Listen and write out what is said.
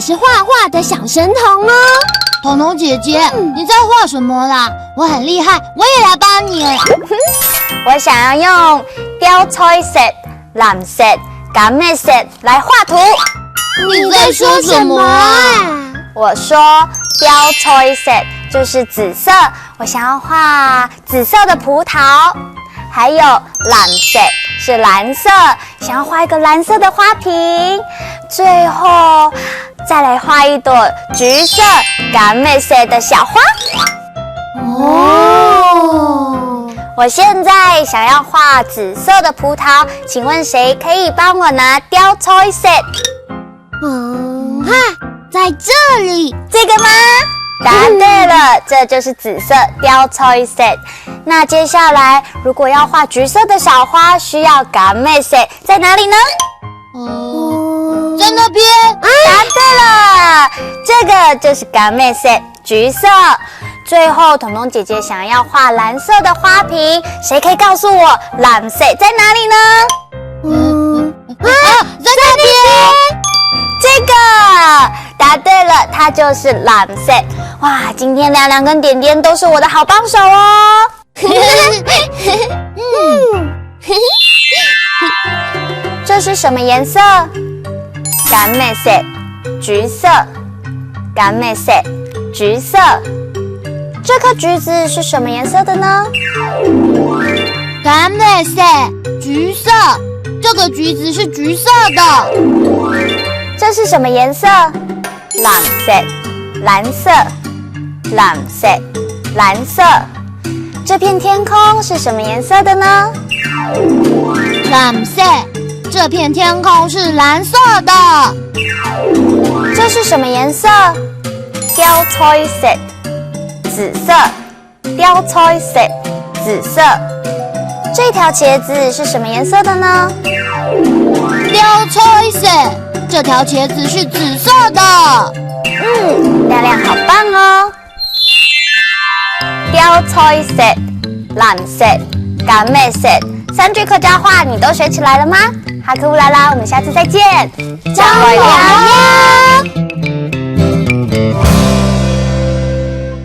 是画画的小神童哦。彤彤姐姐，你在画什么啦？我很厉害，我也来帮你。我想要用雕彩色、蓝色、橄榄色来画图。你在说什么啊？我说雕彩色就是紫色，我想要画紫色的葡萄。还有蓝色是蓝色，想要画一个蓝色的花瓶。最后再来画一朵橘色、橄榄色的小花。哦，我现在想要画紫色的葡萄，请问谁可以帮我拿雕彩色？在这里，这个吗？答对了，这就是紫色雕彩色。那接下来，如果要画橘色的小花，需要橄榄色，在哪里呢？在那边。答对了，这个就是橄榄色，橘色。最后，彤彤姐姐想要画蓝色的花瓶，谁可以告诉我蓝色在哪里呢？在那边。这个答对了，它就是蓝色。哇，今天亮亮跟点点都是我的好帮手哦。这是什么颜色？橄榄色、橘色、橄榄色、橘色。这颗橘子是什么颜色的呢？橄榄色、橘色。这个橘子是橘色的。这是什么颜色？蓝色、蓝色、蓝色、蓝色。这片天空是什么颜色的呢？蓝色。这片天空是蓝色的。这是什么颜色？雕彩色、紫色。雕彩色、紫色。这条茄子是什么颜色的呢？雕彩色。这条茄子是紫色的。亮亮好棒哦！雕彩色、蓝色、橄榄色，3句客家话你都学起来了吗？哈克乌拉拉，我们下次再见，加油呀！